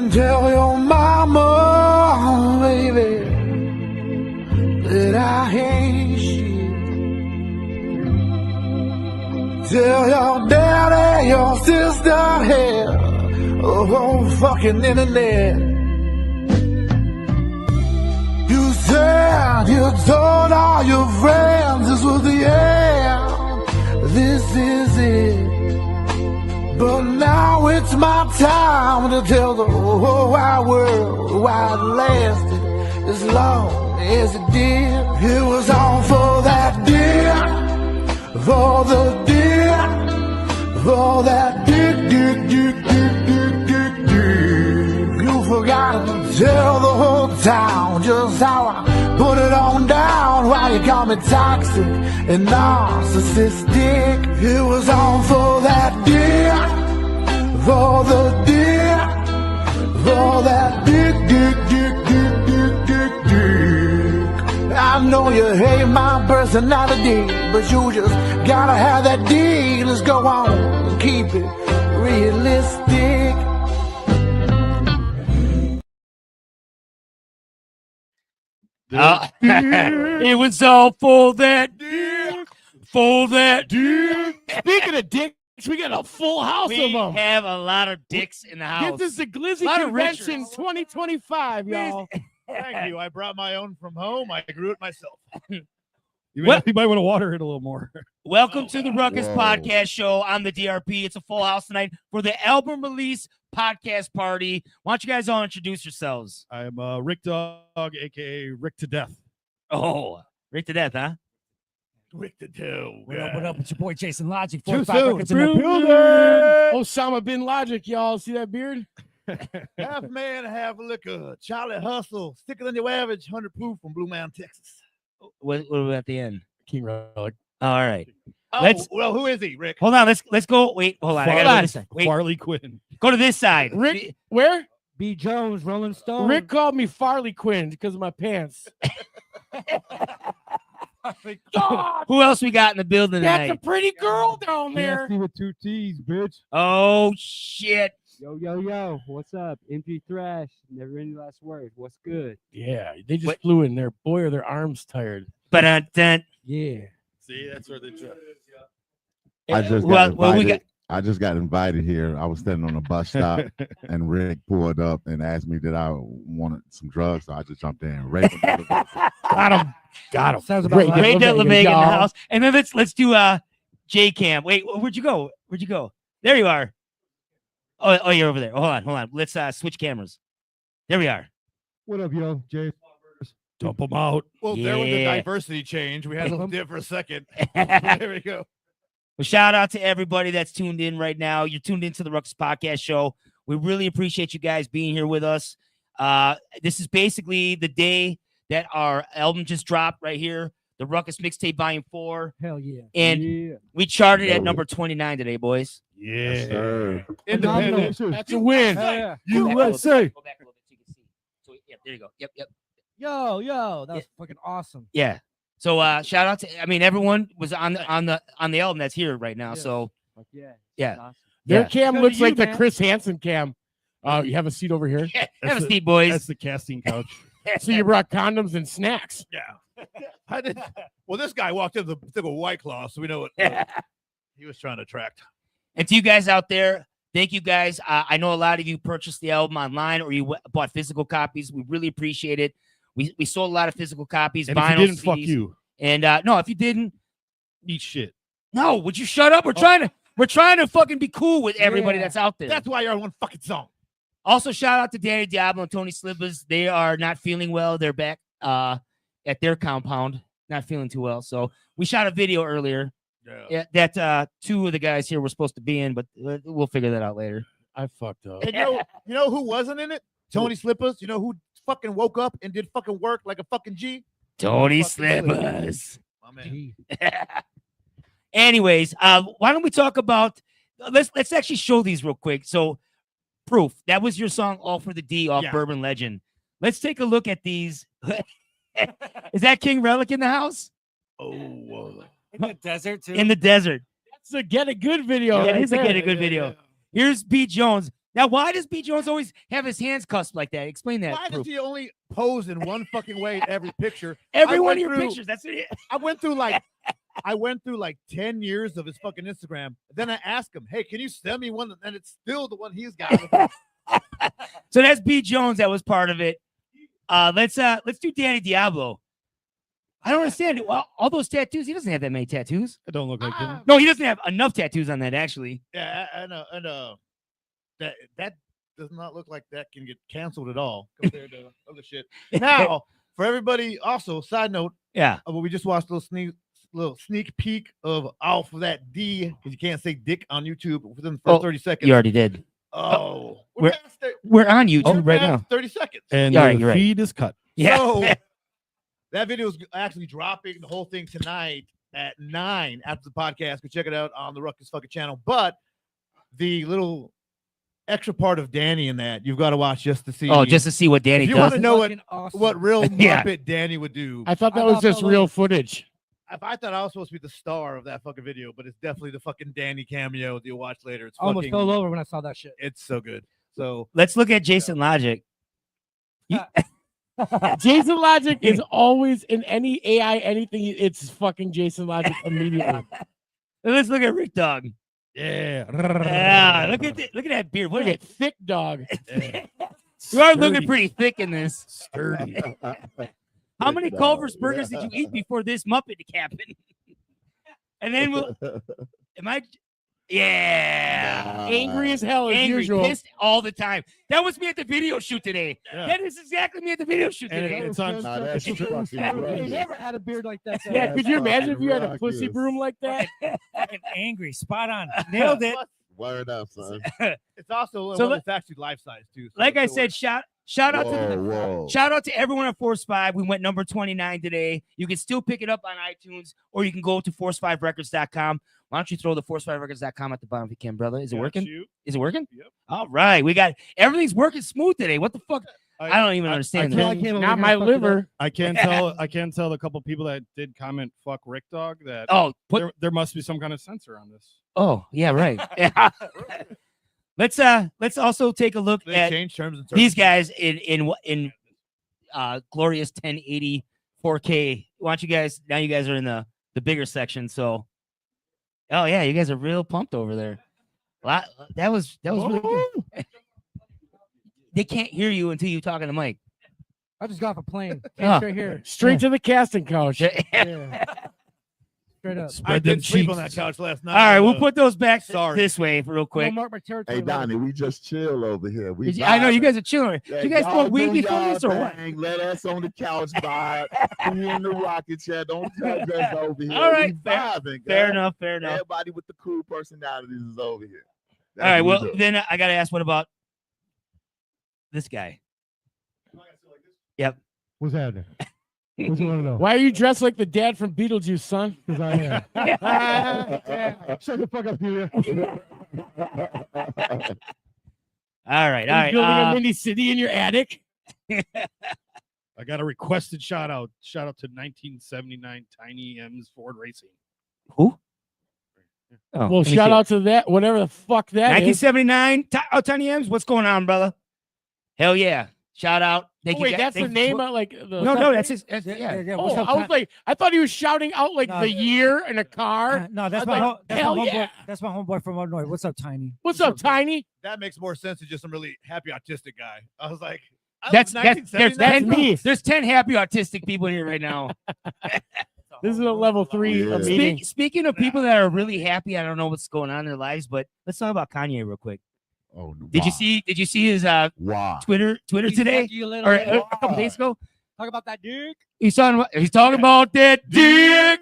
and tell your mama, baby, that I ain't shit. Tell your daddy, your sister, hell, oh, fucking internet. You said you told all your friends this was the end, this is it. But now it's my time to tell the whole wide world why it lasted as long as it did. It was all for that deer, for the deer, for that dick. You forgot to tell the whole town just how I put it on down. Why you call me toxic and narcissistic? It was all for that deer, for the deer, for that dick. I know you hate my personality, but you just gotta have that D. Let's go on and keep it realistic. It was all for that dick, for that dick. Speaking of dicks, we got a full house of We them. have a lot of dicks in the house. This is the Glizzy Lot of Convention Richards. 2025, y'all. Thank you. I brought my own from home. I grew it myself. You What? might want to water it a little more. Welcome to the Ruckus Podcast Show. I'm the DRP. It's a full house tonight for the album release podcast party. Why don't you guys all introduce yourselves? I'm Rick Dog, aka Rick to Death. Oh, Rick to Death, huh? Rick the Two. What up? It's your boy Jason Logic. Too 45 soon. records in the building. Osama bin Logic, y'all. See that beard? Half man, half liquor. Charlie Hustle. Sticker than your average. 100 proof from Blue Mountain, Texas. What are we at the end? King Relic. All right. Oh, Let's- well, who is he, Rick? Hold on. Let's go. Wait, hold on. I gotta go to this side. Wait, Farley Quinn. go to this side. Rick, where? B. Jones, Rolling Stone. Rick called me Farley Quinn because of my pants. Who else we got in the building That's a tonight? pretty girl down there. Nasty with 2 T's, bitch. Oh shit. Yo. What's up? MG Thrash. Never any last word. What's good? Yeah, they just What? flew in there. Boy, are their arms tired. But Yeah. See, that's where they trip. I just Well, got well, we invited. I just got invited here. I was standing on a bus stop, and Rick pulled up and asked me that I wanted some drugs, so I just jumped in. Got Got him. Sounds about Great. right. Ray Dillon in the y'all. house. And then let's do J Cam. Wait, where'd you go? There you are. Oh, you're over there. Hold on. Let's switch cameras. There we are. What up, yo? Jay. Dump them out. Well, there was a Yeah. diversity change. We had a little dip for a second. There we go. Well, shout out to everybody that's tuned in right now. You're tuned into the Ruckus Podcast Show. We really appreciate you guys being here with us. This is basically the day that our album just dropped right here, the Ruckus Mixtape Volume 4. Hell yeah. And yeah. we charted at number 29 today, boys. Yeah. Independent. That's a win. Hell yeah. USA. Go back a little bit so you can see. So, yeah, there you go. Yep. Yo. That was fucking awesome. Yeah. So shout out to everyone was on the album that's here right now. Yes. So Fuck yeah. Yeah. Awesome. Their Yeah. cam Good looks to you, like the man. Chris Hansen cam. You have a seat over here. have a seat, boys. That's the casting couch. So you brought condoms and snacks. Yeah. I did. Well, this guy walked in took a White Claw, so we know what he was trying to attract. And to you guys out there, thank you guys. I know a lot of you purchased the album online or you bought physical copies. We really appreciate it. We sold a lot of physical copies. And if vinyl you didn't, CDs. fuck you. And no, if you didn't, Eat shit. no, would you shut up? We're trying to fucking be cool with everybody Yeah. that's out there. That's why you're on one fucking song. Also, shout out to Danny Diablo and Tony Slippers. They are not feeling well. They're back at their compound, not feeling too well. So we shot a video earlier that 2 of the guys here were supposed to be in, but we'll figure that out later. I fucked up. And you know who wasn't in it? Tony Slippers. You know who fucking woke up and did fucking work like a fucking G? Tony Fucking Slippers. My man. Gee. Anyways, why don't we talk about let's actually show these real quick. So Proof, that was your song All for the D off Yeah. Bourbon Legend. Let's take a look at these. Is that King Relic in the house? Oh, In the desert, too. In the desert. That's a Get It Good video. Yeah, it right is a there. Get It Good video. Here's B. Jones. Now, why does B. Jones always have his hands cusped like that? Explain that. Why does Proof. he only pose in one fucking way in every picture? Every I one went of your through- pictures. That's it. I went through like 10 years of his fucking Instagram. Then I asked him, "Hey, can you send me one?" And it's still the one he's got. So that's B. Jones that was part of it. Let's do Danny Diablo. I don't understand it. Well, all those tattoos. He doesn't have that many tattoos. I don't look like him. No, he doesn't have enough tattoos on that. Actually, Yeah, and that does not look like that can get canceled at all compared to other shit. Now, for everybody, also side note, yeah. we just watched a little sneak peek of Off of that D, because you can't say dick on YouTube within the first 30 seconds. You already did. Oh, We're- past it. We're on YouTube We're right past now. 30 seconds. And Yeah, the you're right. feed is cut. Yeah. So that video is actually dropping the whole thing tonight at 9 after the podcast. Go check it out on the Ruckus fucking channel. But the little extra part of Danny in that, you've got to watch just to see. Just to see what Danny if you does. want to know Fucking awesome. what real Yeah. Muppet Danny would do. I thought that I was thought just that real was- footage. I thought I was supposed to be the star of that fucking video, but it's definitely the fucking Danny cameo that you'll watch later. It's I almost fucking, fell over when I saw that shit. it's so good. So Let's look at Jason Logic. Jason Logic is always in any AI anything. It's fucking Jason Logic immediately. Let's look at Rick Dog. Yeah. Yeah, look at that beard. What Look is at thick dog. You are looking pretty thick in this. Sturdy. How many Culver's burgers did you eat before this Muppet happened? And then am I? Yeah. Angry as hell as Angry, usual. pissed all the time. That was me at the video shoot today. Yeah. That is exactly me at the video shoot And today. it's on. Nah, that's fucking I right. never had a beard like that. Yeah, could you imagine if you had a Ruckus. pussy broom like that? Fucking angry, spot on, nailed it. Word up, son. it's also So one that's actually life size too. So Like I it's said, shout out to Whoa. shout out to everyone at Force 5. We went number 29 today. You can still pick it up on iTunes, or you can go to force5records.com. Why don't you throw the force5records.com at the bottom if you can, brother? Is it working? Is it working? Yep. All right. We got everything's working smooth today. What the fuck? I don't even understand I that. can't- Not my liver. I can tell the couple people that did comment "fuck Rick Dog" that Oh, there must be some kind of censor on this. oh, yeah, right. Yeah. Let's also take a look They at change terms and these guys in glorious 1080 4K. Why don't you guys now? You guys are in the bigger section, so oh yeah, you guys are real pumped over there. That was really good. They can't hear you until you talk on the mic. I just got off a plane. Oh. Came straight here. Straight to the casting couch. Yeah. Straight up. I Spread them did sleep cheeks. on that couch last night. All right, we'll but, put those back sorry. this way real I'm quick. gonna mark my territory. Hey, Donnie, we just chill over here. I know you guys are chilling. Yeah, you guys y'all smoke weed do before y'all this or what? thing. Let us on the couch vibe. We in the rocket chair. Don't judge us over here. All right, We vibing, Fair guys. enough. Fair enough. Everybody with the cool personalities is over here. All right. That's what Well, we do. then I gotta ask, what about this guy? Yep. What's happening? What you want to know? Why are you dressed like the dad from Beetlejuice, son? Because I am. Yeah. Shut the fuck up, Julia. All right. All Are right. you building a mini city in your attic? I got a requested shout out. Shout out to 1979 Tiny M's Ford Racing. Who? Oh, Well, let me shout see. out to that, whatever the fuck that is. 1979. Tiny M's. What's going on, brother? Hell yeah! Shout out. Thank Oh, you. wait, guys. that's the Thank you. name of like the. No, that's his. Yeah. What's Oh, up, I was like, I thought he was shouting out like No. the year in a car. no, that's I my, was like, hell homeboy. yeah. That's my homeboy from Illinois. What's up, Tiny? What's up, Tiny? that makes more sense than just some really happy autistic guy. I was like, I That's was there's 1979. 10 me. There's 10 happy autistic people here right now. This is a level 3 Yeah. meeting. Speaking of people that are really happy, I don't know what's going on in their lives, but let's talk about Kanye real quick. Oh, Did you see his Wow. Twitter today You little or nigga. a couple days ago? Talk about that dick. He's talking about that dick.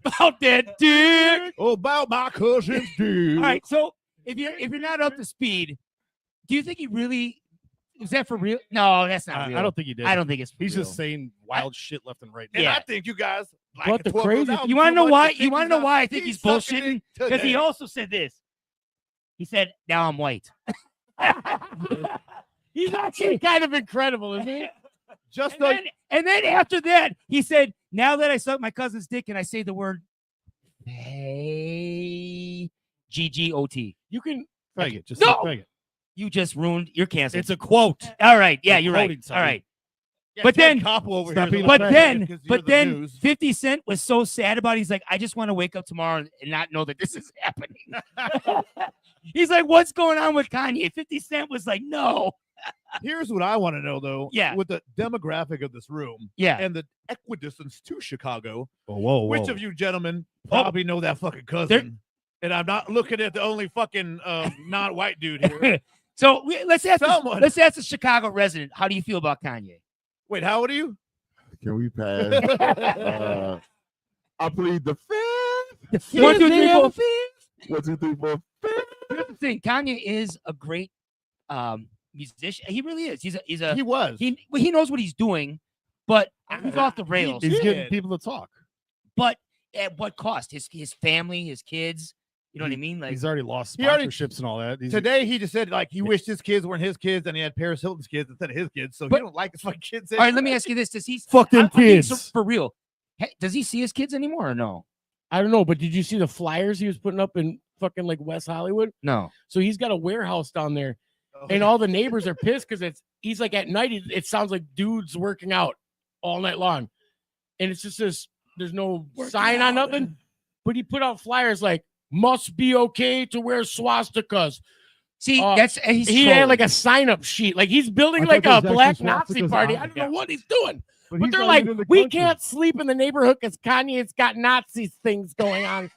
About that dick. About my cousin's dude. All right, so if you're not up to speed, do you think he really is that for real? No, that's not real. I don't think he did. I don't think it's for He's real. just saying wild shit left and right. And Yeah. I think you guys like What it the 12 crazy- out You want to too know much why? to You think want to he's know not- why I think he's sucking bullshitting? it Because he today. also said this. He said, "Now I'm white." He's actually kind of incredible, isn't he? Just And like then after that, he said, "Now that I suck my cousin's dick and I say the word, hey, GGOT." You can Fag it. Just No! say fag it. You just ruined. You're canceled. It's a quote. All right. Yeah, I'm you're right. quoting All something. right. Yeah, But Ted then- Koppel over Stop here is being a a But little then, mad 'cause you're but the then, news. 50 Cent was so sad about it. He's like, I just want to wake up tomorrow and not know that this is happening. He's like, what's going on with Kanye? 50 Cent was like, no. Here's what I want to know, though. Yeah. With the demographic of this room Yeah. and the equidistance to Chicago, Whoa, which of you gentlemen probably know that fucking cousin? And I'm not looking at the only fucking non-white dude here. So let's ask Someone. let's ask the Chicago resident. How do you feel about Kanye? Wait, how old are you? Can we pass? I plead the fifth. 1, 2, 3, 4. 1, 2, 3, 4, 5. Here's the thing. Kanye is a great musician. He really is. He was. He knows what he's doing, but he's off the rails. He's getting did. people to talk. But at what cost? His family, his kids. You know what I mean? Like He's already lost He already- sponsorships and all that. He's, Today he just said like he wished his kids weren't his kids and he had Paris Hilton's kids instead of his kids. So But- he don't like his fucking kids. all right, let me ask you this: does he Fuck them I'm being kids. for real? Does he see his kids anymore or no? I don't know, but did you see the flyers he was putting up in fucking like West Hollywood? No. So he's got a warehouse down there, Oh, and all the neighbors are pissed because he's like at night. It sounds like dudes working out all night long, and it's just this. There's no sign on nothing, but he put out flyers like "must be okay to wear swastikas." See, he's he trolling. had like a sign up sheet, like he's building I like thought a there was black actually Nazi swastikas party. on I it. don't know what he's doing. But he's they're not like, even in the we country. can't sleep in the neighborhood because Kanye's got Nazi things going on.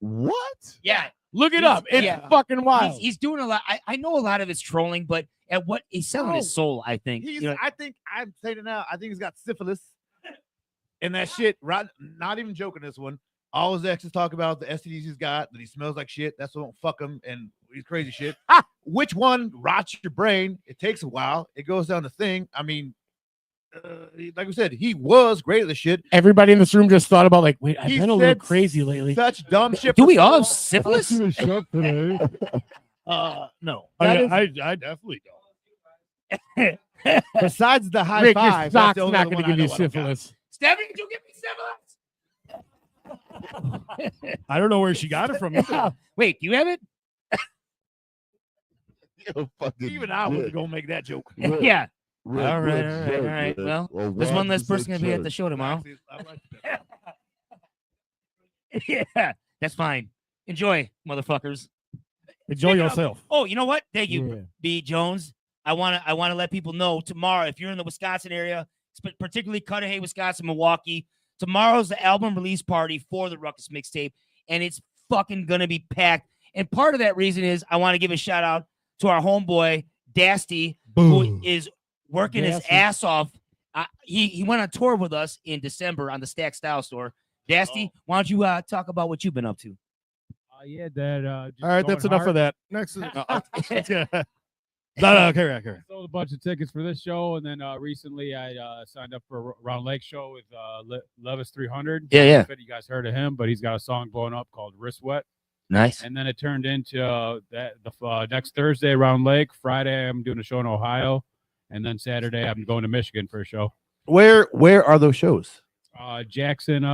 What? Yeah. Look it He's- up. It's yeah. fucking wild. He's doing a lot. I know a lot of it's trolling, but at what he's selling his soul, I think. He's, You know, I think I'm saying it now. I think he's got syphilis and that shit. Right? Not even joking. This one. All his exes talk about the STDs he's got, that he smells like shit. That's what won't fuck him and he's crazy shit. Which one rots your brain? It takes a while. It goes down the thing. I mean, like we said, he was great at the shit. Everybody in this room just thought about like, wait, I've He been a little said crazy lately. Such dumb shit. do for we so all have long. syphilis? He was sharp today. No. I definitely don't. Besides the high Rick, your five, that's sock's the only not other going to one I give you know I don't got. syphilis. Stephanie, did you give me syphilis? I don't know where she got it from. either. Wait, you have it? Yo, fucking Even I was Rick, gonna make that joke. Rick, Yeah. Rick, All right, Rick, all right, Rick, all right. Rick. Well, Well, there's one less Ruckus person at gonna be at the church. show tomorrow. I like that. Yeah, that's fine. Enjoy, motherfuckers. Enjoy Speaking of- yourself. Oh, you know what? Thank you, Yeah. B. Jones. I want to let people know tomorrow, if you're in the Wisconsin area, particularly Cudahy, Wisconsin, Milwaukee, tomorrow's the album release party for the Ruckus mixtape, and it's fucking gonna be packed. And part of that reason is I want to give a shout out to our homeboy Dasty, who is working his Dasty. ass off. He went on tour with us in December on the Stack Style store. Dasty, why don't you talk about what you've been up to? Yeah, that. All right, that's enough of that. Next. No, carry on. Sold a bunch of tickets for this show, and then recently I signed up for a Round Lake show with Levis 300. Yeah, yeah. You guys heard of him, but he's got a song blowing up called Wrist Wet. Nice. And then it turned into the next Thursday, Round Lake. Friday, I'm doing a show in Ohio, and then Saturday, I'm going to Michigan for a show. Where are those shows? Jackson,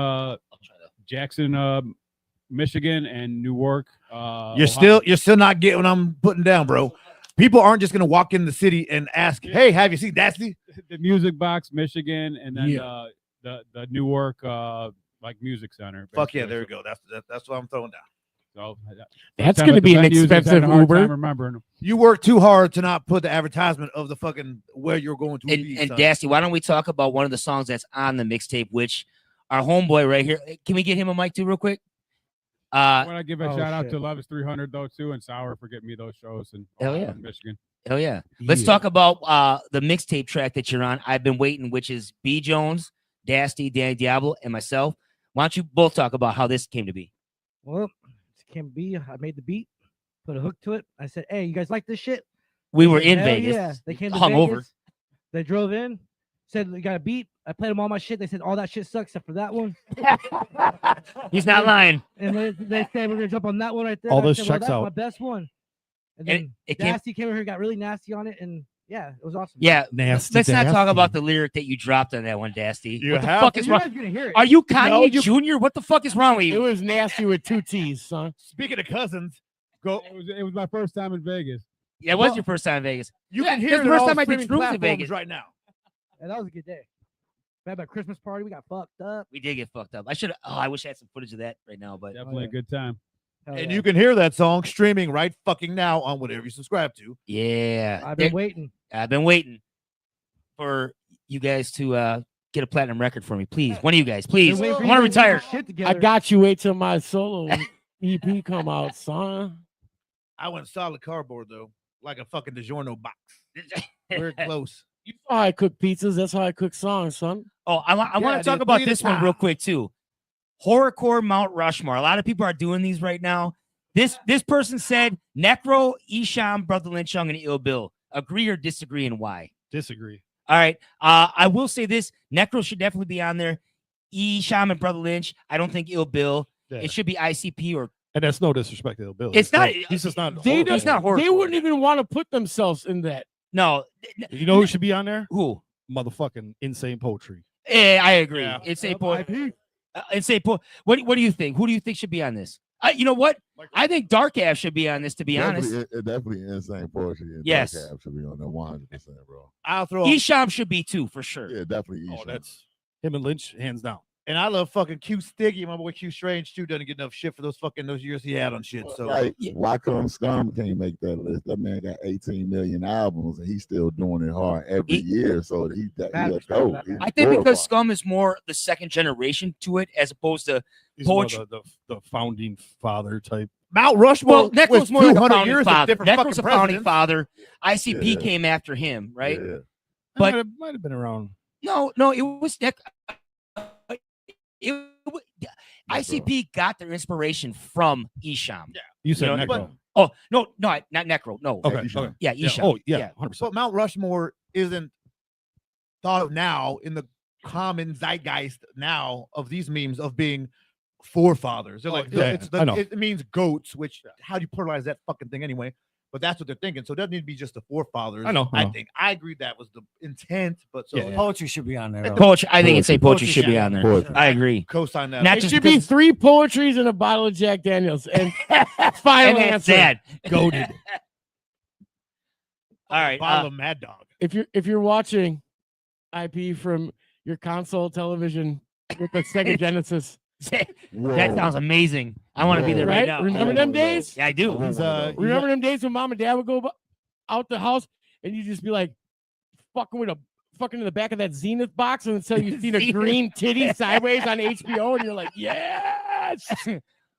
Michigan, and Newark. You're still not getting what I'm putting down, bro. People aren't just gonna walk in the city and ask, "Hey, have you seen Dasty?" the Music Box, Michigan, and then Yeah. the Newark like music center. Fuck yeah, basically. there we go. That's what I'm throwing down. So That's time going to at the be an venues, I've had a expensive hard time Uber. remembering. You work too hard to not put the advertisement of the fucking where you're going to be. And son. Dasty, why don't we talk about one of the songs that's on the mixtape, which our homeboy right here. Can we get him a mic too, real quick? I want to give a Oh, shout out shit. to Levis 300 though too, and Sour for getting me those shows in Hell yeah. Michigan. Hell yeah. Let's Yeah. talk about the mixtape track that you're on. I've been waiting, which is B. Jones, Dasty, Danny Diablo, and myself. Why don't you both talk about how this came to be? Well, it can be. I made the beat, put a hook to it. I said, "Hey, you guys like this shit?" We They were said, in "Hell Vegas. Yeah, they came to hung Vegas. over. They drove in, said, "We got a beat." I played them all my shit. They said, "All that shit sucks except for that one." He's not lying. And they said, "We're gonna jump on that one right there." All I those said, "Well, checks that's out. my best one." And And then it came, Dasty came over here, got really nasty on it, and yeah, it was awesome. yeah. Nasty, Let's not talk nasty. about the lyric that you dropped on that one, Dasty. You What the have fuck And is you wrong? guys are gonna hear it. Are you Kanye No, you- Jr.? What the fuck is wrong with It you? was nasty with two T's, son. Speaking of cousins, go. It was my first time in Vegas. That was your first time in Vegas. You Yeah, can that's hear the the first first time I did streaming shrooms in platforms Vegas. right now. And that was a good day. We had a Christmas party. We got fucked up. We did get fucked up. I should. Oh, I wish I had some footage of that right now. But Definitely a good time. Hell And yeah. you can hear that song streaming right fucking now on whatever you subscribe to. yeah, I've been waiting. I've been waiting for you guys to get a platinum record for me, please. One of you guys, please. Been I waiting for want you to get your retire. shit I together. got you. Wait till my solo EP come out, son. I went solid cardboard though, like a fucking DiGiorno box. Very close. You know how I cook pizzas. That's how I cook songs, son. Oh, I want Yeah, to talk dude, about 3 at a this one real quick too. Horrorcore Mount Rushmore. A lot of people are doing these right now. This person said Necro, Isham, Brother Lynch Young, and Ill Bill. Agree or disagree, and why? Disagree. All right. I will say this: Necro should definitely be on there. Isham and Brother Lynch. I don't think Ill Bill. Yeah. It should be ICP or. And that's no disrespect to Ill Bill. It's not. He's just not. They horrible. He's not horror. They wouldn't even want to put themselves in that. No. You know who should be on there? Who? Motherfucking Insane Poetry. I agree. Yeah. It's a Yep, poet. IP. It's a poet. What do you think? Who do you think should be on this? You know what? I think Dark Ave should be on this. To be honest, Definitely Insane Poetry. And Yes. Dark Cab should be on there 100%, bro. I'll throw. Isham should be too for sure. Yeah, definitely. Oh, Isham. that's him and Lynch, hands down. And I love fucking Q Stiggy. My boy Q Strange too doesn't get enough shit for those years he had on shit. So Like, why come Scum can't make that list? That man got 18 million albums and he's still doing it hard every year. So he's a dope. I think because Scum is more the second generation to it as opposed to He's more Poetry. the founding father type. Mount Rushmore. Well, Necro's was more like a 200 founding years of father. different Necro's a fucking founding presidents. father. ICP Yeah. came after him, right? Yeah. But- might have been around. No, it was ICP got their inspiration from Isham. Yeah. You said You know, Necro. Oh no, not Necro. No. Okay. Isham. Okay. Yeah, Yeah. Isham. Oh yeah. 100%. But Mount Rushmore isn't thought of now in the common zeitgeist now of these memes of being forefathers. They're like, yeah, I know. it means goats, which how do you pluralize that fucking thing anyway? But that's what they're thinking. So it doesn't need to be just the forefathers. I know. I think I agree that was the intent, but so Yeah. Poetry should be on there. though. Poetry. I think Insane Poetry Poetry should be should- on there. Poetry. I agree. co-sign that. Not It just should be because- 3 poetries and a bottle of Jack Daniels. And final And that's answer. sad. Goated. All right. Bottle of Mad Dog. If you're watching IP from your console television with the Sega Genesis, that sounds amazing. I want to be there right right? now. Remember them days? Yeah, I do. He's, Remember them days when mom and dad would go out the house and you just be like fucking in the back of that Zenith box and until you seen a Zenith. green titty sideways on HBO and you're like, yes.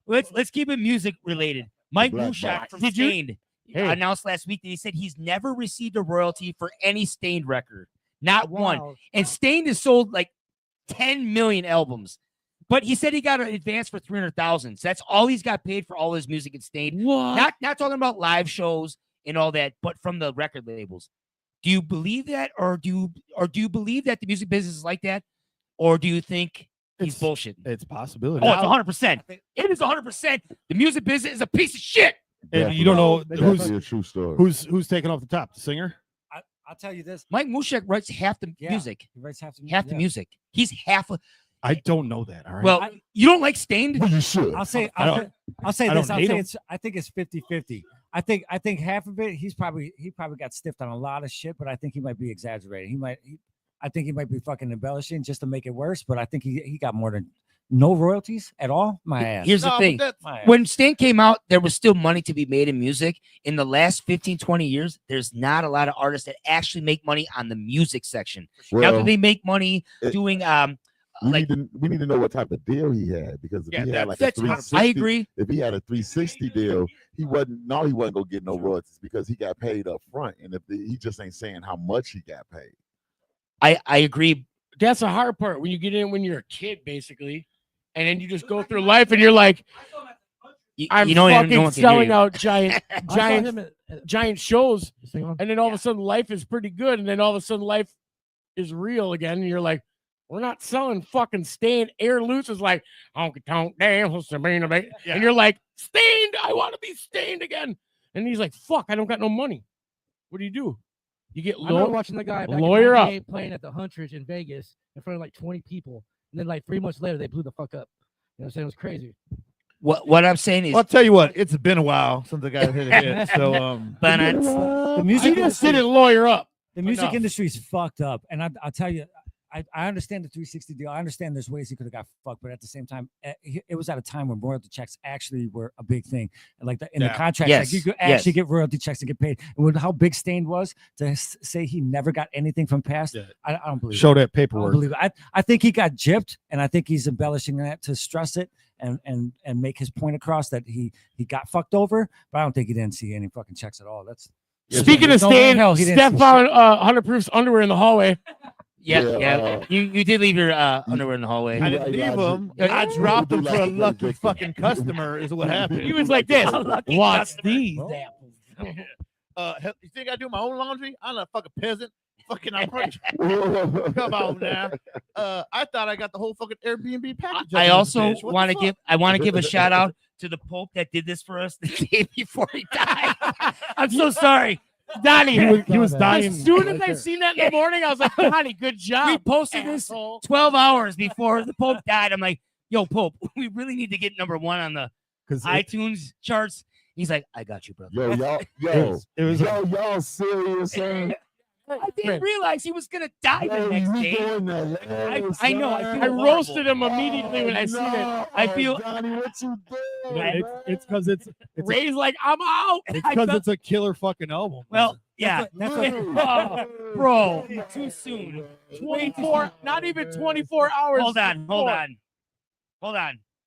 Let's keep it music related. Mike Black Mushak box. from Did you- Stained Hey. announced last week that he said he's never received a royalty for any Stained record, not one. Wow. And Stained has sold like 10 million albums, but he said he got an advance for 300,000. So that's all he's got paid for all his music at Stained. What? Not talking about live shows and all that, but from the record labels. Do you believe that, or do you believe that the music business is like that, or do you think he's It's- bullshitting? It's a possibility. Oh, it's 100%. It is 100%. The music business is a piece of shit. And you don't know Definitely who's a true story. who's taking off the top. The singer. I'll tell you this. Mike Mushak writes half the Yeah. music. He writes half the The music. He's half. I don't know that. All right. Well, you don't like Stained? Well, you should. I'll say I don't- I'll say I this. don't I'll hate say him. it's I think it's 50-50. I think half of it he probably got stiffed on a lot of shit, but I think he might be exaggerating. I think he might be fucking embellishing just to make it worse, but I think he got more than no royalties at all. My ass. Here's the No, but thing. that's- My ass. When Stained came out, there was still money to be made in music. In the last 15, 20 years, there's not a lot of artists that actually make money on the music section. Now Well, that they make money it- doing we like need to know what type of deal he had, because if Yeah, he had like a that's 360, I agree. if he had a 360 deal, he wasn't gonna get no royalties because he got paid up front, and he just ain't saying how much he got paid. I agree. That's the hard part when you get in when you're a kid, basically, and then you just go through life and you're like, I'm You don't even fucking know what to selling do. out giant I saw giant him at- giant shows, Sing on. and then all of a sudden life is pretty good, and then all of a sudden life is real again, and you're like, we're not selling fucking Stained. Air Loose is like honky tonk damn, and you're like, Stained, I want to be Stained again, and he's like, fuck, I don't got no money. What do? You get I remember low. watching the guy back in Lawyer up. 98 playing at the Huntridge in Vegas in front of like 20 people, and then like 3 months later they blew the fuck up. You know what I'm saying? It was crazy. What I'm saying is, Well, I'll tell you what, it's been a while since I got hit a hit. So but The He music just industry, didn't lawyer up. the music enough. industry is fucked up, and I'll tell you. I understand the 360 deal. I understand there's ways he could have got fucked, but at the same time, it was at a time when royalty checks actually were a big thing. And like in the contract, Yes. like you could actually Yes. get royalty checks and get paid. And with how big Stain was to say he never got anything from past, Yeah. I don't believe Show it. that I don't paperwork. believe it. I think he got gypped, and I think he's embellishing that to stress it and make his point across that he got fucked over. But I don't think he didn't see any fucking checks at all. That's Speaking of there's no way in Stain, hell he didn't Steph see found 100 Proof's underwear in the hallway. yeah. You did leave your underwear in the hallway. I didn't leave them. I dropped them for a lucky fucking customer. Is what happened. He was like this. Lucky What's customer. these Well, apples? You think I do my own laundry? I'm a fucking peasant. Fucking, I'm rich. Come on now. I thought I got the whole fucking Airbnb package. I up in also this bitch. What the want to fuck? give a shout out to the Pope that did this for us the day before he died. I'm so sorry, Donnie. He was dying. As soon as right I there. seen that in the morning, I was like, Donnie, good job. We posted this asshole. 12 hours before the Pope died. I'm like, yo, Pope, we really need to get number one on the 'Cause iTunes charts. He's like, I got you, brother. It was a- y'all serious, son? I didn't realize he was gonna die the next day. I know. I feel I horrible. roasted him immediately when I seen it. I feel- Johnny, what you doing? It's because it's Ray's like, I'm out. because it's a killer fucking album. Well, yeah, that's what- Oh, bro, too soon. 24, not even 24 hours. Hold on. before.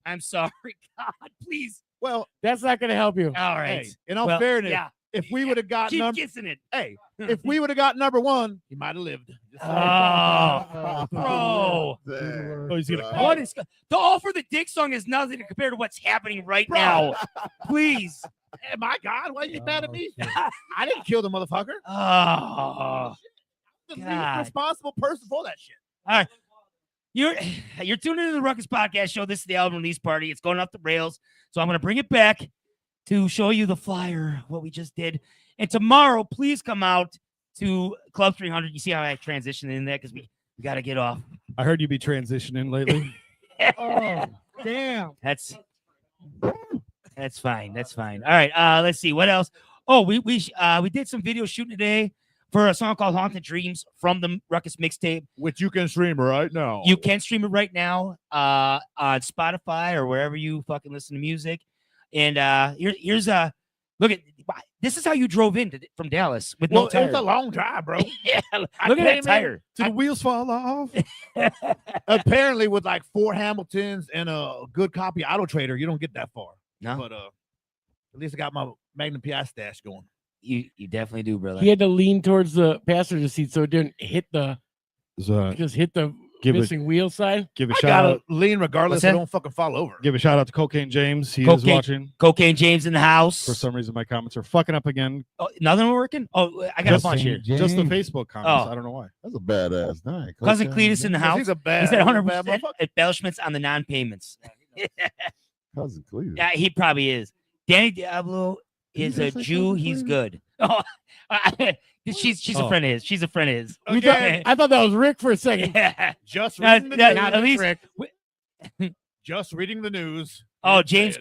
I'm sorry, God, please. Well, That's not going to help you. All right. hey, in all Well, fairness, yeah. if we would have got Keep number, kissing it. hey, if we would have got number one, he might have lived. Just saying. Oh, bro. Oh, he's gonna What is the All for the Dick song is nothing compared to what's happening right now. Please. Hey, my God, why are you mad at me? I didn't kill the motherfucker. Oh, The least God. responsible person for that shit. you're tuning into the Ruckus Podcast Show. This is the album release party. It's going off the rails. So I'm going to bring it back to show you the flyer, what we just did. And tomorrow, please come out to Club 300. You see how I transitioned in there because we got to get off. I heard you be transitioning lately. Oh, damn. That's fine. That's fine. All right. Let's see what else. Oh, we did some video shooting today for a song called Haunted Dreams from the Ruckus Mixtape. Which you can stream right now. You can stream it right now on Spotify or wherever you fucking listen to music. And here's a look at this is how you drove in from Dallas with no Well, tire. it's a long drive, bro. Yeah, I look at came that in tire. Did the wheels fall off? Apparently, with like 4 Hamiltons and a good copy Auto Trader, you don't get that far. No, But at least I got my Magnum PI stash going. you definitely do, brother. He had to lean towards the passenger seat so it didn't hit the So, just hit the give it, missing wheel side. give a I shout gotta out. lean regardless. What's I that? don't fucking fall over. Give a shout out to Cocaine James. He is Cocaine- watching. Cocaine James in the house. For some reason, my comments are fucking up again. Oh, nothing working? Oh, I got Just- a bunch here. Just the Facebook comments. Oh. I don't know why. That's a badass night. Cousin Cocaine Cletus in the James. house. He's a bad. He said bad 100% motherfucker. embellishments on the non-payments. Cousin Cletus. Yeah, he probably is. Danny Diablo is Did you a say Jew. Cousin He's Cletus? good. Oh, she's a Oh. friend of his. She's a friend of his. Again, I thought that was Rick for a second. Yeah. just Now- reading the now- news. at least. Just reading the news. Oh, Didn't say James it.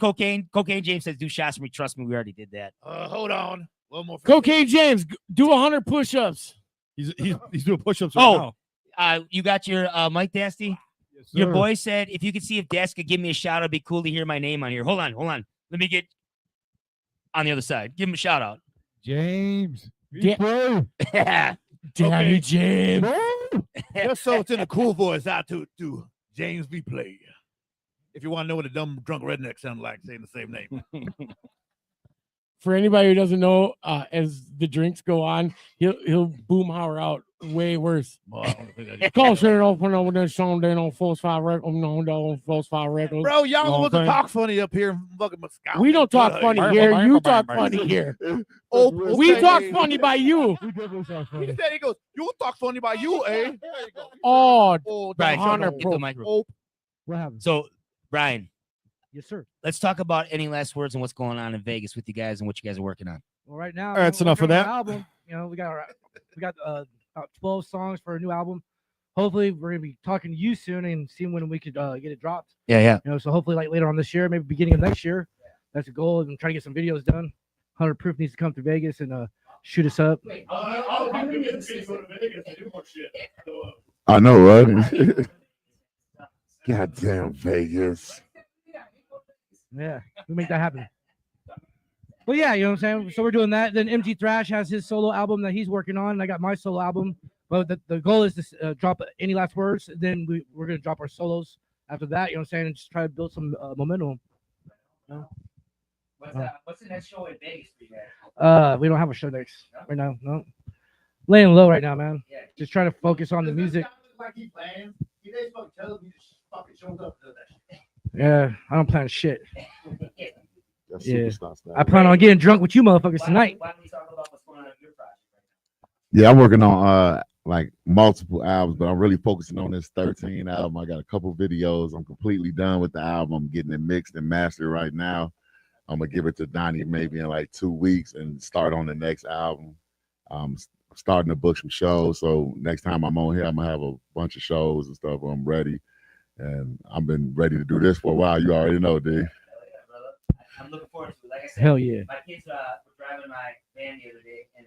Cocaine James says do shots for me. Trust me, we already did that. Hold on. A little more. Cocaine James, do 100 push-ups. He's doing push-ups right Oh, now. You got your Mike Dasty? Yes, Your sir. boy said if you could see if Dask could give me a shout, it'd be cool to hear my name on here. Hold on. Let me get on the other side. Give him a shout out. James. Da- Yeah. Daddy James. Just so it's in a cool voice, I to James B. Play. If you want to know what a dumb drunk redneck sounds like, saying the same name. For anybody who doesn't know, as the drinks go on, he'll boomhauer out way worse. Well, I don't think that- Call shit off when over there song they on Force 5 record. No, Force 5 record. Bro, y'all Know don't what want to I'm talk funny up here in fucking Moscow. We don't talk funny here. You talk funny here. Oh, We talk funny by you. We definitely sound He funny. said, he goes, you talk funny by you, eh? There you go. Oh, Oh, Brian, Don Hunter get Hunter. the microphone. Oh, What happened? So, Brian, Yes, sir. let's talk about any last words on what's going on in Vegas with you guys and what you guys are working on. Well, right now, All right, that's we're enough of working on that. an album. You know, we got about 12 songs for a new album. hopefully we're gonna be talking to you soon and seeing when we could get it dropped. Yeah. You know, so hopefully like later on this year, maybe beginning of next year. That's a goal. And trying to get some videos done. 100 Proof needs to come to Vegas and shoot us up. I know, right? Goddamn Vegas. Yeah, we make that happen. But yeah, you know what I'm saying? So we're doing that. Then MG Thrash has his solo album that he's working on. And I got my solo album. But the goal is to drop Any Last Words. Then we're going to drop our solos after that, you know what I'm saying? And just try to build some momentum. You know? What's the next show in Vegas for you guys? We don't have a show next right now. No. Laying low right now, man. Yeah. Just trying to focus on the music. Yeah, I don't plan shit. Yeah, I plan on getting drunk with you motherfuckers tonight. Why don't we talk about what's going on in your project right Yeah, I'm working on like multiple albums, but I'm really focusing on this 13 album. I got a couple videos. I'm completely done with the album. I'm getting it mixed and mastered right now. I'm gonna give it to Donnie maybe in like 2 weeks and start on the next album. Starting to book some shows. So next time I'm on here, I'm gonna have a bunch of shows and stuff. I'm ready, and I've been ready to do this for a while. You already know, D. I'm looking forward to it. Like I said, hell yeah. My kids were driving my van the other day, and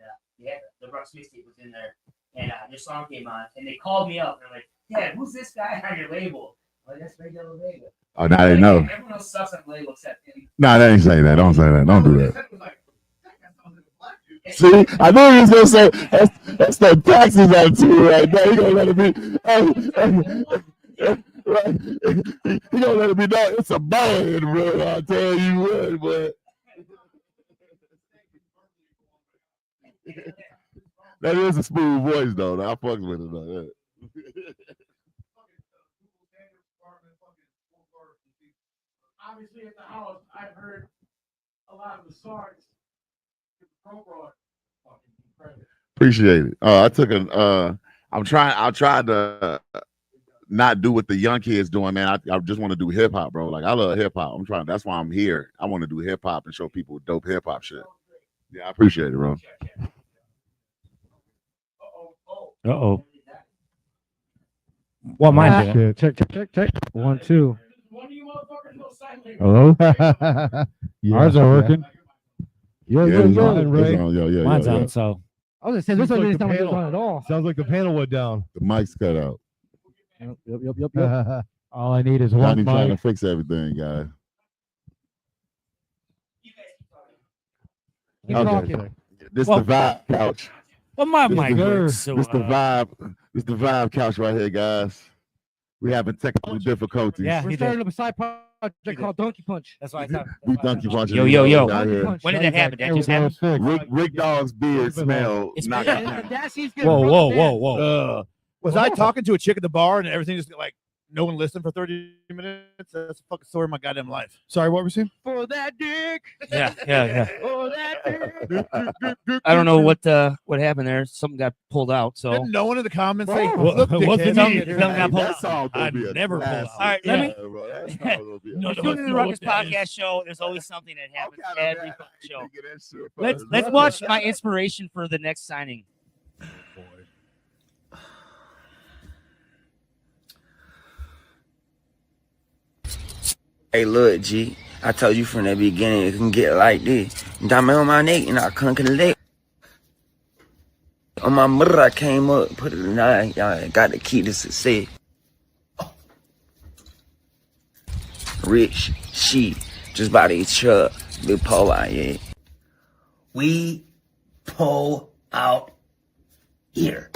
the Ruckus Mixtape was in there, and your song came on, and they called me up, and they're like, "Dad, who's this guy on your label?" I'm like, that's Ray Yellow Vega. Oh, now they know. Everyone else sucks on the label except him. Nah, they ain't say that. Don't say that. Don't do that. See, I knew he was gonna say that's the taxes attitude right now. He gonna let it be. He gonna let it be known. It's a bone, bro. I'll tell you what, but that is a smooth voice, though. I fucks with it, though. Obviously, at the house, I've heard a lot of the songs. Appreciate it. I took I tried to not do what the young kids doing, man. I just want to do hip hop, bro. Like I love hip hop. I'm trying. That's why I'm here. I want to do hip hop and show people dope hip hop shit. Yeah, I appreciate it, bro. What mine doing? Check. 1, 2. One of you motherfuckers know sign language. Hello. Yeah, Ours are working. Yo, Ray. Mine's on, so. I was gonna say, this Sounds doesn't like the sound like panel. on at all. Sounds like the panel went down. The mic's cut out. Yep. All I need is Johnny one trying to mic. fix everything, guys. Keep Okay. talking. This the vibe couch. Well, my This mic the- works. So, This the vibe. This the vibe couch right here, guys. We having technical difficulties. Yeah, We're he starting did. up a side project called Donkey Punch. That's why I thought. We donkey punching. Yo, these yo, yo. hoes out here. When did that happen? That just happened? Rick Dog's beard smell. It's Not Whoa. Was I talking to a chick at the bar and everything just like no one listened for 30 minutes? That's a fucking story of my goddamn life. Sorry, what were we saying? For that dick. Yeah. For that dick. I don't know what happened there. Something got pulled out. So Didn't no one in the comments say, Well, look, what's the dickhead, need? I'm Something got pulled That out. song gonna I'd be a never pull classic. out. All right, let me. Bro, that song gonna be a You're no, tuning in the no, Ruckus that Podcast Show. There's always something that happens What kind of every man fucking I show. can get that shit Let's first? watch my inspiration for the next signing. Hey, look, G. I told you from the beginning it can get like this. Diamond on my neck and I couldn't collect. On my mother, I came up, put it in nine. Y'all got the key to success. Rich, she, just by the truck, big pull out, yeah. We pull out here.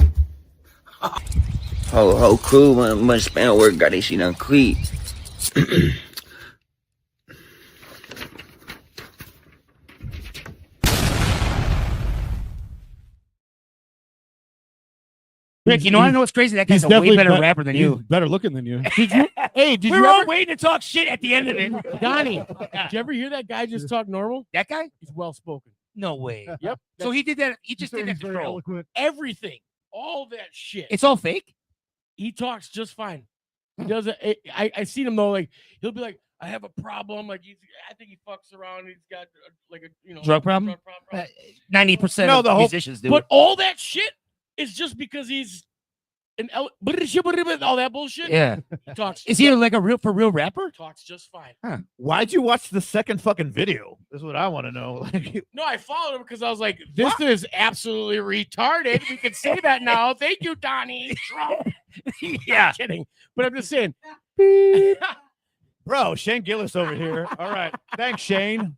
Whole crew, much span work, got this shit done quit. Rick, you know, I know what's crazy. That guy's a way definitely better rapper than he's you. better looking than you. Hey, did We you were all ever, waiting to talk shit at the end of it. Donnie? Did you ever hear that guy just talk normal? That guy? He's well spoken. No way. Yep. So he did that. He just did that He's to very troll. eloquent. Everything, all that shit. It's all fake. He talks just fine. He doesn't. I seen him though. Like he'll be like, I have a problem. Like I think he fucks around. He's got like a Drug problem? 90% No, of the whole- musicians do. But all that shit is just because he's all that bullshit. Yeah. He talks. Is he like a real for real rapper? Talks just fine. Why'd you watch the second fucking video? This is what I want to know. Like, No, I followed him because I was like, this is absolutely retarded. We can say that now. Thank you, Donnie Trump. Yeah. I'm kidding. But I'm just saying. bro, Shane Gillis over here. All right. Thanks, Shane.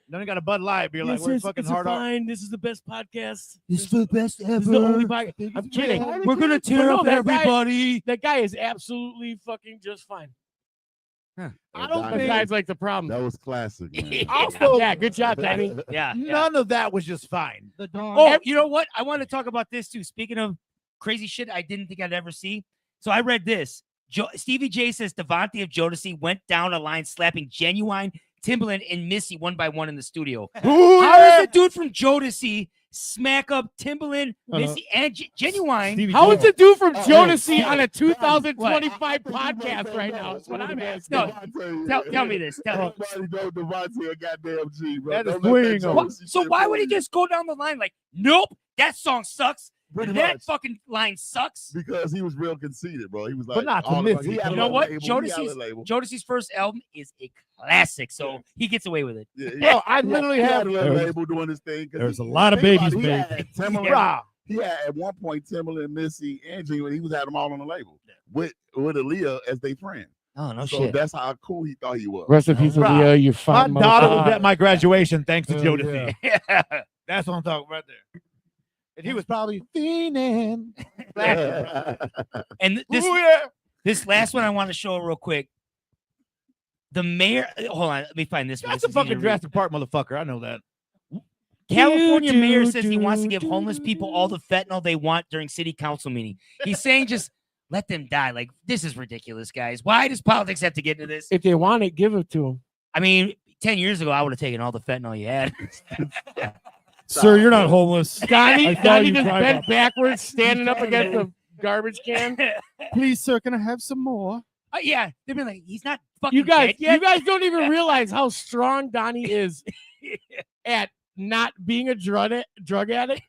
Then you got a Bud Light. Be like, we're fucking hard on. fine. This is the best podcast. This is the best ever. This is the only podcast. I'm kidding. We're gonna tear up that guy- everybody. That guy is absolutely fucking just fine. I don't Donnie, think Besides, like the problem. that was classic, man. also Yeah, good job, Danny. Yeah. none of that was just fine. The dawn. Oh, you know what? I want to talk about this too. Speaking of crazy shit I didn't think I'd ever see. So I read this. Stevie J says Devontae of Jodeci went down a line slapping Genuine, Timbaland, and Missy one by one in the studio. How does the dude from Jodeci smack up Timbaland, Missy, and Genuine? Stevie How J. is the dude from Jodeci on a 2025 podcast right now? That's what I'm asking. No, tell me this. Tell me. Everybody know Devontae a goddamn G, bro. That is Don't let swing that on. What- Jodeci So shit why fool would he you. just go down the line like, nope, that song sucks. Pretty That much. fucking line sucks. Because he was real conceited, bro. He was like, not to all Missy. about- he had You a know little what? label, he had a Jodeci's label. Jodeci's first album is a classic, so he gets away with it. Yeah, Bro, I literally he had have a little label doing his thing. 'cause There's he- a lot of think about babies it, he made. had Timbaland, Bruh. He had at one point Timbaland, Missy, and Genuine. He was had them all on the label with Aaliyah as their friend. Oh, no So shit. that's how cool he thought he was. Rest in peace, Bruh. Aaliyah. You My fine daughter was motherfucker. at my graduation thanks to Oh, Jodeci. Yeah. That's what I'm talking about there. And he was probably fiending. And this Ooh, yeah. this last one I want to show real quick. The mayor, hold on, let me find this one. That's This a is easy to fucking read. Jurassic Park motherfucker. I know that. California mayor says he wants to give homeless people all the fentanyl they want during city council meeting. He's saying just let them die. Like, this is ridiculous, guys. Why does politics have to get into this? If they want it, give it to them. I mean, 10 years ago, I would have taken all the fentanyl you had. Sir, you're not homeless. Donnie, I saw Donnie you just drive bent up. backwards, standing up against the garbage can. Please, sir, can I have some more? Yeah, they'd be like, he's not fucking You guys, dead yet. you guys don't even realize how strong Donnie is at not being a drug addict.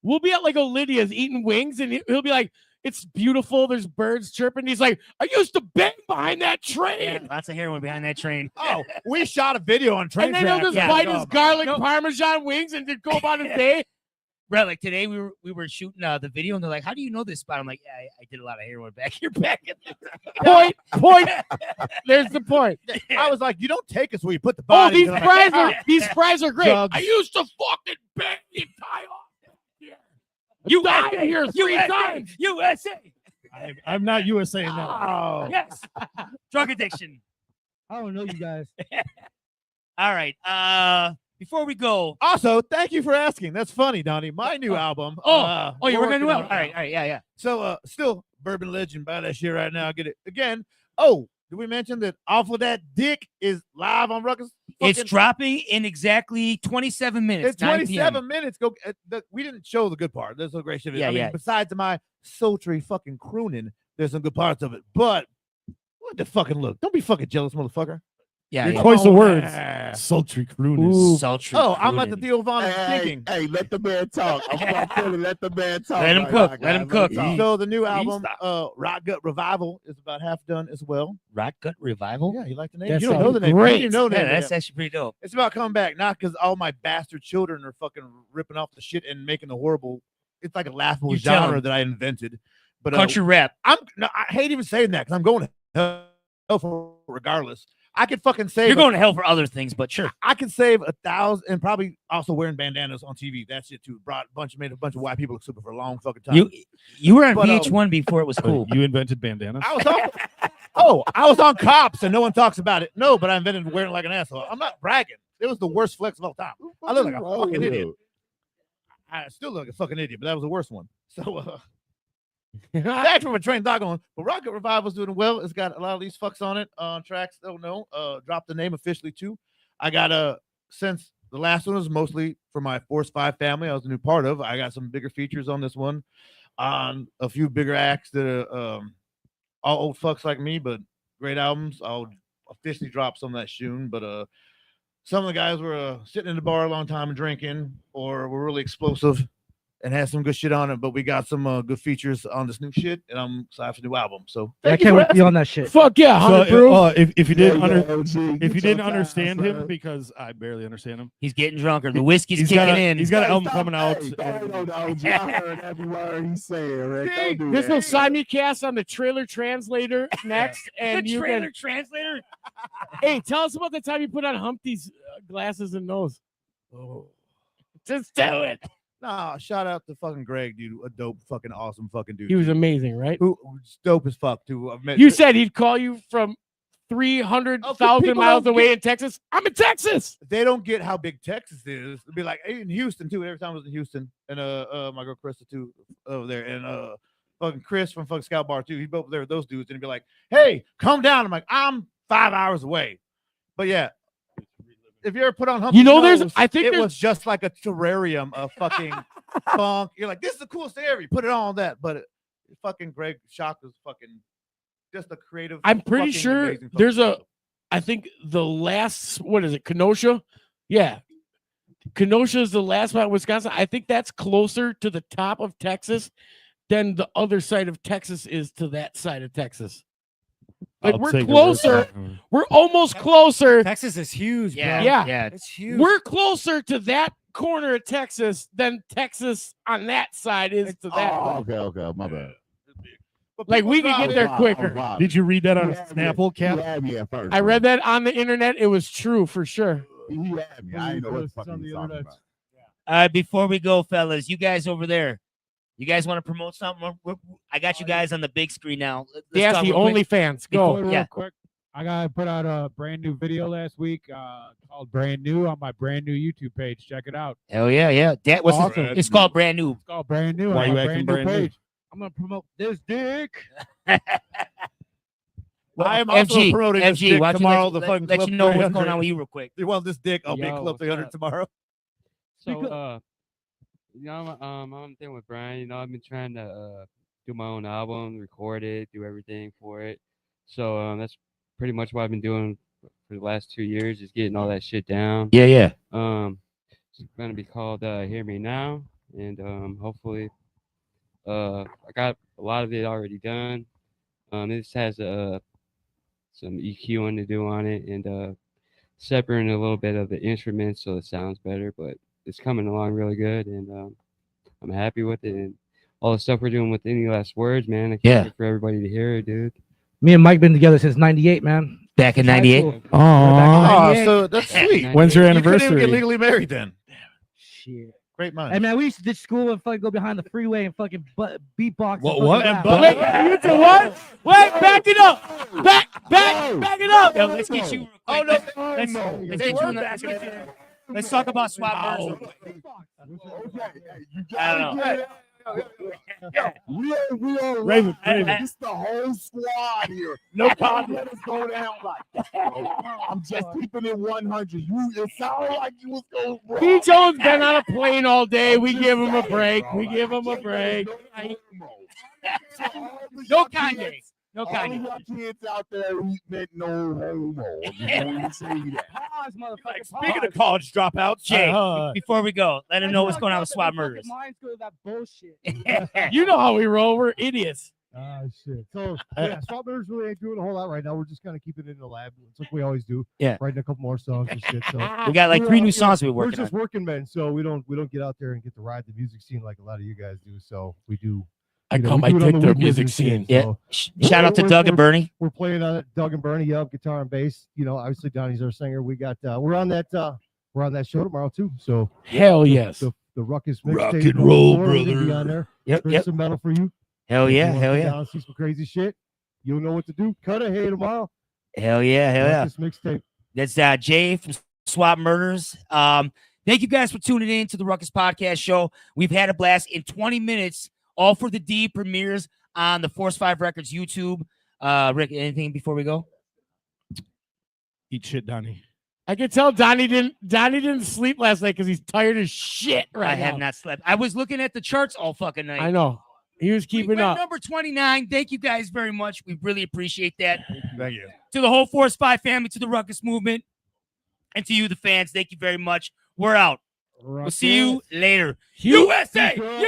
We'll be at like Lydia's eating wings, and he'll be like, "It's beautiful. There's birds chirping." He's like, "I used to bang behind that Yeah, train." lots of heroin behind that train. Oh, we shot a video on train And then he'll tracks. just Yeah. bite his Oh, garlic No. Parmesan wings and just go about his day. Right, like today we were shooting the video, and they're like, "How do you know this spot?" I'm like, "Yeah, I did a lot of heroin back here, back." Point. There's the point. I was like, you don't take us where you put the Oh, body. these fries are great. Drugs. I used to fucking bang the entire office. Yeah. You died here 3 times. USA. I'm not USA now. Oh. Yes. Drug addiction. I don't know you guys. All right. Before we go. Also, thank you for asking. That's funny, Donnie. My new album. Oh, we're you were gonna do working it. on All right, yeah. So, still Bourbon Legend. Buy that shit right now. Get it again. Oh, did we mention that Off of That Dick is live on Ruckus? It's Fucking- dropping in exactly 27 minutes. It's 9 27 p.m. minutes. Go. We didn't show the good part. There's some great shit. Yeah, I mean, yeah. besides my sultry fucking crooning, there's some good parts of it. But what the fucking look? Don't be fucking jealous, motherfucker. Yeah, Your yeah. choice of words. Ah. Sultry crooners. Sultry. Oh, I'm at the crooning. Theo Von Hey, thinking. hey, let the man talk. I'm about to tell you, let the man talk. Let him right cook, now, let him guys. cook. talk. So the new album, stop. Rock Gut Revival, is about half done as well. Rock Gut Revival. Yeah, you like the name? That You don't know sounds the name. great. You know the Yeah, name. that's actually pretty dope. It's about coming back, not because all my bastard children are fucking ripping off the shit and making the horrible. It's like a laughable You tell genre 'em. that I invented. But Country rap. I hate even saying that because I'm going to hell for regardless. I could fucking save. You're going to hell for other things, but sure. I could save 1,000 and probably also wearing bandanas on TV. That shit too. Made a bunch of white people look super for a long fucking time. You were on But, VH1 before it was cool. You invented bandanas. I was on. I was on Cops and no one talks about it. No, but I invented wearing like an asshole. I'm not bragging. It was the worst flex of all time. I look like a Wrong fucking with idiot. you? I still look like a fucking idiot, but that was the worst one. So back from a train thought going, but Rocket Revival's doing well. It's got a lot of these fucks on it on tracks. Don't know. Dropped the name officially too. I got since the last one was mostly for my Force 5 family, I was a new part of. I got some bigger features on this one, on a few bigger acts that are all old fucks like me, but great albums. I'll officially drop some of that soon. But some of the guys were sitting in the bar a long time and drinking, or were really explosive and has some good shit on it. But we got some good features on this new shit, and I'm excited for the new album. So I can't wait to be on that shit. Fuck yeah, 100 proof. If you didn't understand him, because I barely understand him, he's getting drunker. The whiskey's kicking in. He's got an album coming out. I heard every word he's saying, Rick. Don't do This that. will simulcast on the trailer translator next, and the you trailer can. translator. Hey, tell us about the time you put on Humpty's glasses and nose. Oh. Just do it. Nah, shout out to fucking Greg, dude. A dope, fucking awesome fucking dude. He was amazing, right? Who's dope as fuck too. I've met You said he'd call you from 300,000 people miles don't away get- in Texas. I'm in Texas. they don't get how big Texas is. It'd be like in Houston too. Every time I was in Houston, and my girl Krista too over there, and fucking Chris from fucking Scout Bar too. He'd be over there with those dudes, and he'd be like, "Hey, come down." I'm like, "I'm 5 hours away," but yeah. If you ever put on Humpty You know, there's- Nose, I think it there's- was just like a terrarium of fucking funk. You're like, this is the coolest thing ever. You put it on that, but fucking Greg Shock was fucking just a creative. I'm pretty fucking sure amazing fucking there's a. person. I think the last. What is it? Kenosha. Yeah, Kenosha is the last one in Wisconsin. I think that's closer to the top of Texas than the other side of Texas is to that side of Texas. Like I'll we're take a closer. risk. We're almost closer. Texas is huge, bro. Yeah. It's huge. We're closer to that corner of Texas than Texas on that side is to that. Oh, okay, my bad. But Like people we could drive get it. there Wow, quicker. wow. Did you read that on He a had Snapple me- cap? He had me at first. I read that on the internet. It was true for sure. He had me. I didn't know what the fuck he was talking about. All right, before we go, fellas, you guys over there, you guys want to promote something? I got you guys on the big screen now. Let's That's talk the real quick. only fans. Before- Go. Real Yeah. quick. I got put out a brand new video last week called Brand New on my brand new YouTube page. Check it out. Hell yeah. That was Awesome. it's called Brand New. It's called Brand New. Why on you my acting brand new brand new? page. I'm gonna promote this dick. I am also FG, promoting this FG, dick why don't you tomorrow. let, The let, fucking let Club you know what's 300. going on with you real quick. You want this dick? I'll be Yo, Club what's 300 up? tomorrow. So, I'm there with Brian. You know, I've been trying to do my own album, record it, do everything for it. So that's pretty much what I've been doing for the last 2 years, just getting all that shit down. Yeah. It's gonna be called Hear Me Now, and hopefully, I got a lot of it already done. This has some EQing to do on it, and separating a little bit of the instruments so it sounds better, but it's coming along really good, and I'm happy with it. And all the stuff we're doing with Any Last Words, man, I can't wait for everybody to hear it, dude. Me and Mike been together since '98, man. Back in '98. Oh, so that's sweet. When's your You couldn't even anniversary? get legally married then. Shit. Great mind. Hey man, we used to ditch school and fucking go behind the freeway and fucking beatbox. and What- fucking what? rap. Wait, you do what? Wait, back it up. Back it up. Yo, let's get you. Oh no! Let's get you in the, let's talk about swap murders. real quick. I don't know. We are Raven, This is the whole squad here. No problem. Let us go down like that. I'm just keeping it 100. It sounded like you was going. P. Jones been on a plane all day. We give him a break. We give him a break. No Kanye. No All Kanye. y'all kids out there who meant no homo. Just wanted to say that. Pause, motherfucker. Speaking of college dropouts, Jay, before we go, let him know what's going on with swap murders. Minds go to that bullshit. You know how we roll. We're idiots. Ah, shit. So, yeah, Swap Murders really ain't doing a whole lot right now. We're just kind of keeping it in the lab. It's like we always do. Yeah. Writing a couple more songs and shit. So, We got like we're, 3 new you know, songs we're we're working just on. working men, so we don't get out there and get to ride the music scene like a lot of you guys do. So we do. I you know, call we my do it on dick the their weekends music and shit, scene. Yeah. so Shout out to Doug and Bernie. we're playing on it. Doug and Bernie, yup, guitar and bass. You know, obviously Donnie's our singer. We got we're on that show tomorrow too. So Hell yes. the Ruckus Rock Mixtape and roll, we're gonna be brother. on there. Yep. Bring some metal for you. Hell If you yeah. wanna Hell sit yeah. down and see some crazy shit. You'll know what to do. Cudahy tomorrow. Hell yeah. Hell yeah. Ruckus Mixtape. That's Jay from Swap Murders. Thank you guys for tuning in to the Ruckus Podcast Show. We've had a blast in 20 minutes. All for the D premieres on the Force 5 Records YouTube. Rick, anything before we go? Eat shit, Donnie. I can tell Donnie didn't sleep last night because he's tired as shit right I now. have not slept. I was looking at the charts all fucking night. I know. He was keeping We went up. number 29. Thank you guys very much. We really appreciate that. Thank you. To the whole Force 5 family, to the Ruckus movement, and to you, the fans, thank you very much. We're out. We'll see you later. USA!